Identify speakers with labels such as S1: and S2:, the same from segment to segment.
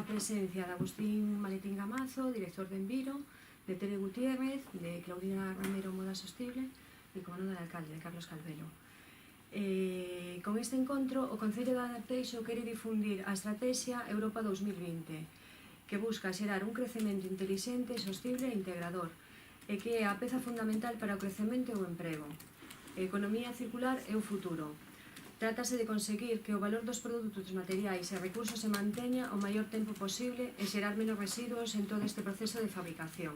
S1: a presencia de Agustín Maletín Gamazo, director de Enviro, de Tere Gutiérrez, de Claudina Romero Moda Sostible e, como non, del alcalde, de Carlos Calvelo. Con este encontro, o Concello de Arteixo quere difundir a Estrategia Europa 2020, que busca xerar un crecemento intelixente, sostible e integrador, e que é a peza fundamental para o crecemento e o emprego. A economía circular é o futuro. Trátase de conseguir que o valor dos produtos materiais e recursos se manteña o maior tempo posible e xerar menos residuos en todo este proceso de fabricación.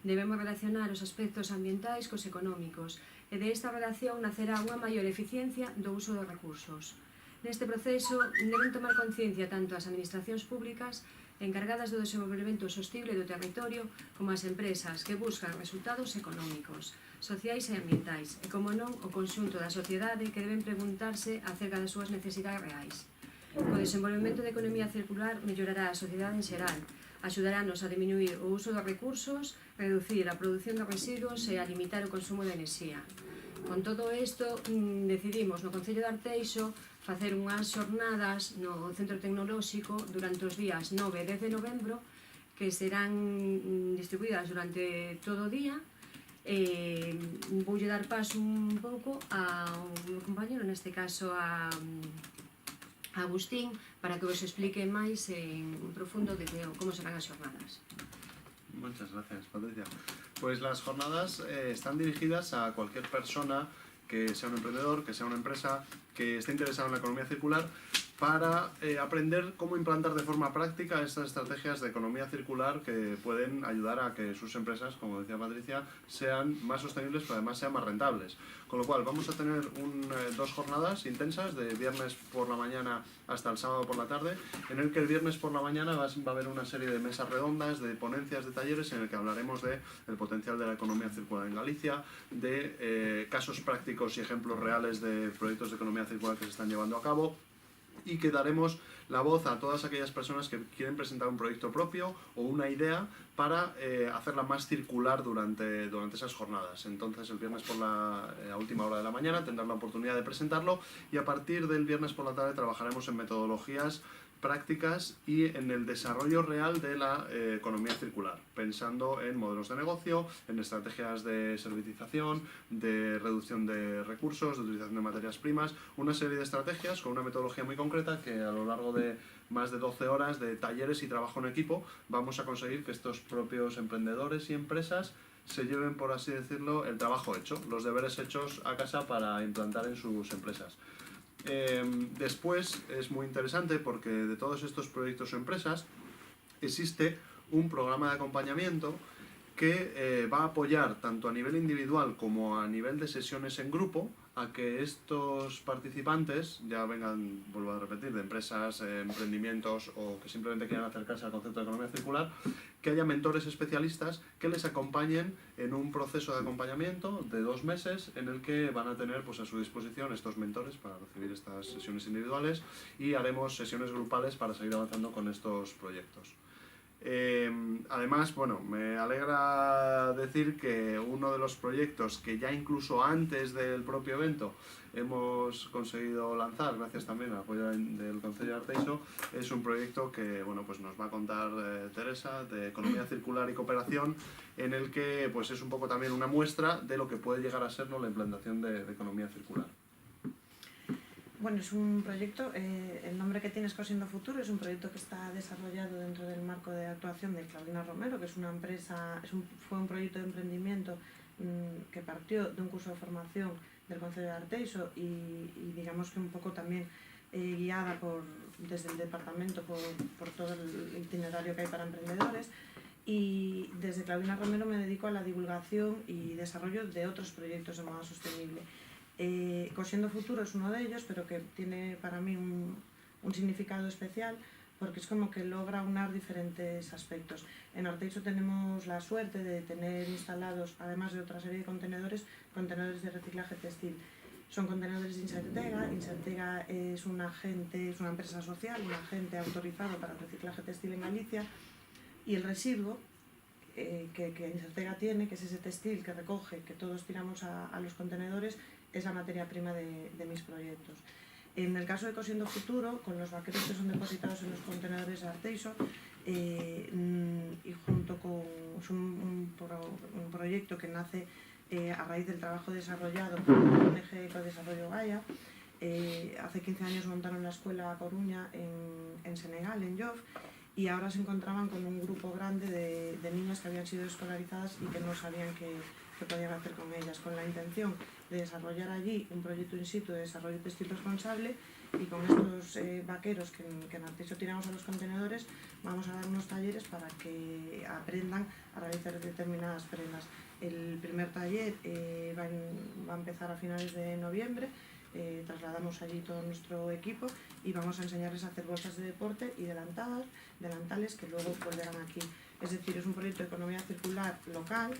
S1: Debemos relacionar os aspectos ambientais cos económicos e de esta relación nacerá unha maior eficiencia do uso dos recursos. Neste proceso deben tomar conciencia tanto as administracións públicas encargadas do desenvolvemento sostible do territorio como as empresas que buscan resultados económicos, sociais e ambientais e, como non, o conxunto da sociedade que deben preguntarse acerca das súas necesidades reais. O desenvolvemento da economía circular mellorará a sociedade en xeral, axudarános a diminuir o uso dos recursos, reducir a produción de residuos e a limitar o consumo de enerxía. Con todo isto, decidimos no Concello de Arteixo facer unhas xornadas no Centro Tecnolóxico durante os días 9 e 10 de novembro, que serán distribuídas durante todo o día. Voulle dar paso un pouco ao meu compañero, neste caso a Agustín, para que vos explique máis en profundo de como serán as xornadas.
S2: Muchas gracias, Patricia. Pues las jornadas están dirigidas a cualquier persona que sea un emprendedor, que sea una empresa, que esté interesado en la economía circular, para aprender cómo implantar de forma práctica estas estrategias de economía circular que pueden ayudar a que sus empresas, como decía Patricia, sean más sostenibles pero además sean más rentables. Con lo cual vamos a tener dos jornadas intensas, de viernes por la mañana hasta el sábado por la tarde, en el que el viernes por la mañana va a haber una serie de mesas redondas, de ponencias, de talleres, en el que hablaremos del potencial de la economía circular en Galicia, de casos prácticos y ejemplos reales de proyectos de economía circular que se están llevando a cabo, y que daremos la voz a todas aquellas personas que quieren presentar un proyecto propio o una idea para hacerla más circular durante esas jornadas. Entonces el viernes por a última hora de la mañana tendrán la oportunidad de presentarlo, y a partir del viernes por la tarde trabajaremos en metodologías prácticas y en el desarrollo real de la economía circular, pensando en modelos de negocio, en estrategias de servitización, de reducción de recursos, de utilización de materias primas, una serie de estrategias con una metodología muy concreta que a lo largo de más de 12 horas de talleres y trabajo en equipo vamos a conseguir que estos propios emprendedores y empresas se lleven, por así decirlo, el trabajo hecho, los deberes hechos a casa para implantar en sus empresas. Después es muy interesante porque de todos estos proyectos o empresas existe un programa de acompañamiento que va a apoyar tanto a nivel individual como a nivel de sesiones en grupo a que estos participantes, ya vengan, vuelvo a repetir, de empresas, emprendimientos o que simplemente quieran acercarse al concepto de economía circular, que haya mentores especialistas que les acompañen en un proceso de acompañamiento de 2 meses en el que van a tener pues, a su disposición estos mentores para recibir estas sesiones individuales, y haremos sesiones grupales para seguir avanzando con estos proyectos. Además, bueno, me alegra decir que uno de los proyectos que ya incluso antes del propio evento hemos conseguido lanzar, gracias también al apoyo del Concello de Arteixo, es un proyecto que bueno, pues nos va a contar Teresa, de economía circular y cooperación, en el que pues es un poco también una muestra de lo que puede llegar a ser, ¿no?, la implantación de economía circular.
S3: Bueno, es un proyecto, el nombre que tiene es Cosiendo Futuro, es un proyecto que está desarrollado dentro del marco de actuación de Claudina Romero, que es una empresa, fue un proyecto de emprendimiento que partió de un curso de formación del Concello de Arteixo y digamos que un poco también guiada desde el departamento por todo el itinerario que hay para emprendedores. Y desde Claudina Romero me dedico a la divulgación y desarrollo de otros proyectos de moda sostenible. Cosiendo Futuro es uno de ellos, pero que tiene para mí un significado especial porque es como que logra unar diferentes aspectos. En Arteixo tenemos la suerte de tener instalados, además de otra serie de contenedores de reciclaje textil. Son contenedores de Insertega. Insertega es una empresa social, un agente autorizado para el reciclaje textil en Galicia, y el residuo que Insertega tiene, que es ese textil que recoge, que todos tiramos a los contenedores, es la materia prima de mis proyectos. En el caso de Cosiendo Futuro, con los vaqueros que son depositados en los contenedores de Arteixo, y junto con un proyecto que nace a raíz del trabajo desarrollado por la ONG Ecodesarrollo Gaia. Hace 15 años montaron la escuela a Coruña en Senegal, en Yoff, y ahora se encontraban con un grupo grande de niñas que habían sido escolarizadas y que no sabían qué podían hacer con ellas, con la intención de desarrollar allí un proyecto in situ de desarrollo textil responsable. Y con estos vaqueros que en Arteixo tiramos a los contenedores, vamos a dar unos talleres para que aprendan a realizar determinadas prendas. El primer taller va a empezar a finales de noviembre. Trasladamos allí todo nuestro equipo y vamos a enseñarles a hacer bolsas de deporte y delantales que luego volverán aquí. Es decir, es un proyecto de economía circular local,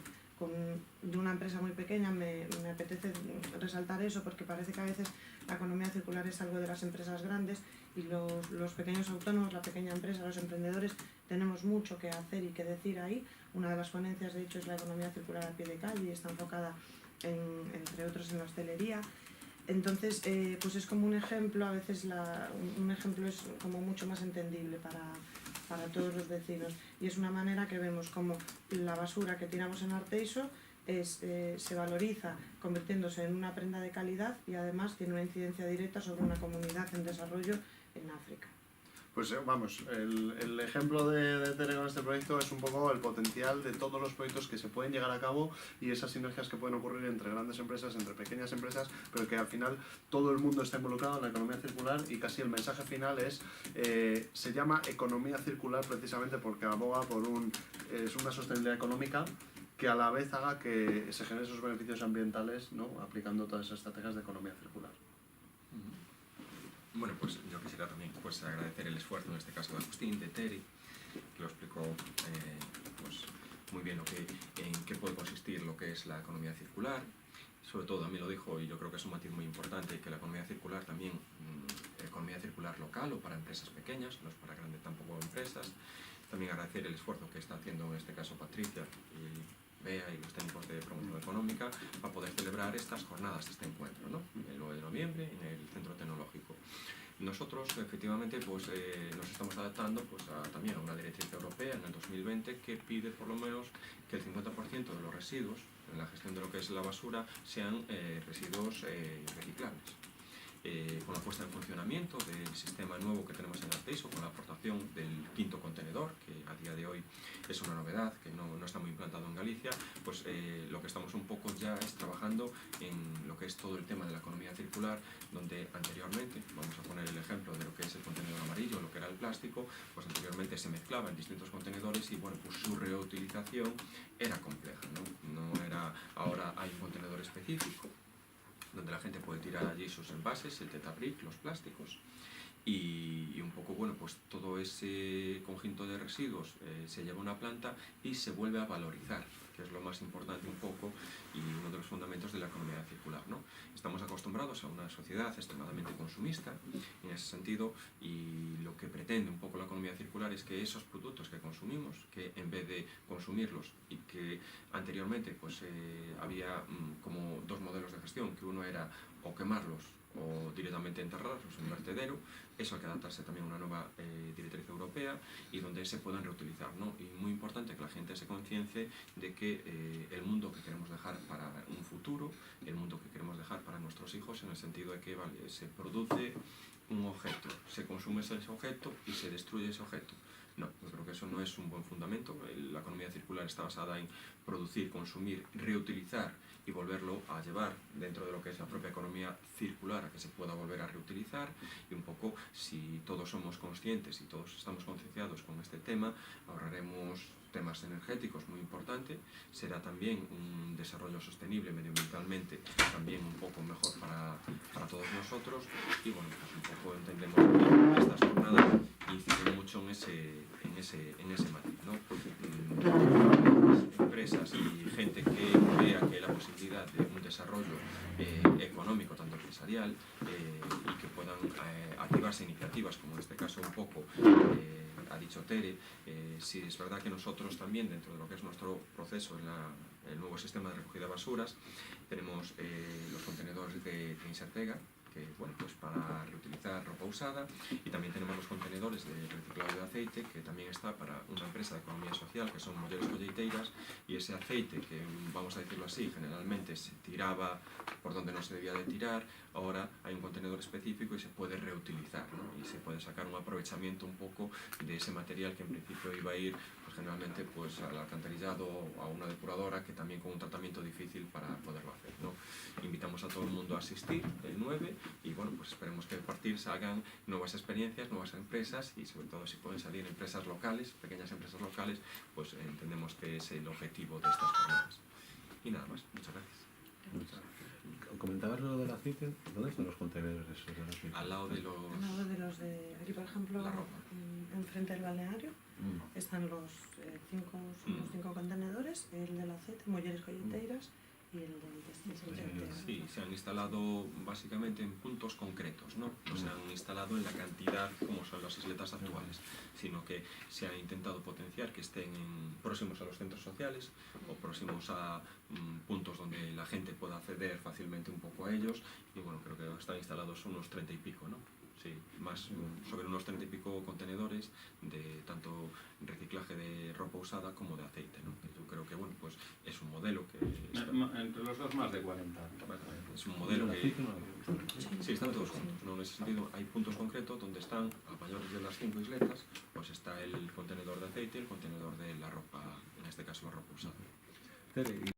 S3: de una empresa muy pequeña. Me apetece resaltar eso porque parece que a veces la economía circular es algo de las empresas grandes, y los pequeños autónomos, la pequeña empresa, los emprendedores, tenemos mucho que hacer y que decir ahí. Una de las ponencias, de hecho, es la economía circular a pie de calle y está enfocada, entre otros, en la hostelería. Entonces, pues es como un ejemplo, a veces un ejemplo es como mucho más entendible para todos los vecinos, y es una manera que vemos como la basura que tiramos en Arteixo se valoriza convirtiéndose en una prenda de calidad, y además tiene una incidencia directa sobre una comunidad en desarrollo en África.
S2: Pues vamos, el ejemplo de Tere con este proyecto es un poco el potencial de todos los proyectos que se pueden llegar a cabo y esas sinergias que pueden ocurrir entre grandes empresas, entre pequeñas empresas, pero que al final todo el mundo está involucrado en la economía circular, y casi el mensaje final se llama economía circular precisamente porque aboga por es una sostenibilidad económica que a la vez haga que se generen esos beneficios ambientales, ¿no?, aplicando todas esas estrategias de economía circular.
S4: Bueno, pues yo quisiera también agradecer el esfuerzo, en este caso de Agustín, de Teri, que lo explicó pues muy bien en qué puede consistir lo que es la economía circular. Sobre todo, también lo dijo, y yo creo que es un matiz muy importante, que la economía circular también, economía circular local o para empresas pequeñas, no es para grandes tampoco empresas. También agradecer el esfuerzo que está haciendo, en este caso, Patricia y Bea y los técnicos de promoción económica para poder celebrar estas jornadas, este encuentro, ¿no?, el 9 de noviembre en el Centro Tecnológico. Nosotros, efectivamente, pues, nos estamos adaptando también a una directriz europea en el 2020 que pide por lo menos que el 50% de los residuos en la gestión de lo que es la basura sean residuos reciclables. Con la puesta en funcionamiento del sistema nuevo que tenemos en Arteixo, con la aportación del 5.º contenedor, que a día de hoy es una novedad, que no está muy implantado en Galicia, pues lo que estamos un poco ya es trabajando en lo que es todo el tema de la economía circular, donde anteriormente, vamos a poner el ejemplo de lo que es el contenedor amarillo, lo que era el plástico, pues anteriormente se mezclaba en distintos contenedores y bueno, pues su reutilización era compleja, ¿no? Ahora hay un contenedor específico donde la gente puede tirar allí sus envases, el Tetabric, los plásticos, y un poco, bueno, pues todo ese conjunto de residuos se lleva a una planta y se vuelve a valorizar, que es lo más importante un poco y uno de los fundamentos de la economía circular, ¿no? Estamos acostumbrados a una sociedad extremadamente consumista en ese sentido, y lo que pretende un poco la economía circular es que esos productos que consumimos, que en vez de consumirlos, y que anteriormente pues había como dos modelos de gestión, que uno era o quemarlos o directamente enterrarlos en un vertedero, eso hay que adaptarse también a una nueva directriz europea y donde se puedan reutilizar, ¿no? Y muy importante que la gente se conciencie de que el mundo que queremos dejar para un futuro, el mundo que queremos dejar para nuestros hijos, en el sentido de que se produce un objeto, se consume ese objeto y se destruye ese objeto. No, yo creo que eso no es un buen fundamento. La economía circular está basada en producir, consumir, reutilizar y volverlo a llevar dentro de lo que es la propia economía circular, a que se pueda volver a reutilizar. Y un poco, si todos somos conscientes y todos estamos concienciados con este tema, ahorraremos temas energéticos muy importantes, será también un desarrollo sostenible medioambientalmente también un poco mejor para todos nosotros, y bueno, pues un poco entendemos que estas jornadas inciden mucho en ese matiz, ¿no? Empresas y gente que vea que hay la posibilidad de un desarrollo económico, tanto empresarial, y que puedan activarse iniciativas, como en este caso un poco ha dicho Tere. Sí, es verdad que nosotros también, dentro de lo que es nuestro proceso en el nuevo sistema de recogida de basuras, tenemos los contenedores de Insertega, que bueno, pues para reutilizar ropa usada, y también tenemos los contenedores de reciclado de aceite, que también está para una empresa de economía social, que son Molleros Colleiteiras, y ese aceite que, vamos a decirlo así, generalmente se tiraba por donde no se debía de tirar, ahora hay un contenedor específico y se puede reutilizar, ¿no? Y se puede sacar un aprovechamiento un poco de ese material que en principio iba a ir pues generalmente pues al alcantarillado o a una depuradora, que también con un tratamiento difícil para poderlo hacer, ¿no? Invitamos a todo el mundo a asistir el 9 y bueno, pues esperemos que a partir salgan nuevas experiencias, nuevas empresas, y sobre todo si pueden salir empresas locales, pequeñas empresas locales, pues entendemos que es el objetivo de estas jornadas. Y nada más, muchas gracias.
S5: Comentabas lo del aceite, ¿dónde están los contenedores esos del aceite?
S4: Al lado de
S3: Al lado de los de aquí, por ejemplo,
S4: La ropa.
S3: enfrente del balneario, están los unos 5 contenedores, el del aceite, Molleres Colleiteiras, y el del desinfectante.
S4: Sí, se han instalado básicamente en puntos concretos, ¿no? No se han instalado en la cantidad como son las isletas actuales, sino que se ha intentado potenciar que estén próximos a los centros sociales o próximos a puntos donde la gente pueda acceder fácilmente un poco a ellos, y bueno, creo que están instalados unos 30 y pico, ¿no? Sí, más sobre unos 30 y pico contenedores de tanto reciclaje de ropa usada como de aceite, ¿no? Yo creo que bueno, pues es un modelo que
S6: Entre los dos más de 40.
S4: bueno, es un modelo
S5: ¿El
S4: que
S5: aceite no?
S4: sí, están todos juntos, ¿no? En ese sentido hay puntos concretos donde están a mayores de las 5 isletas, pues está el contenedor de aceite y el contenedor de la ropa, en este caso la ropa usada.
S5: Tere,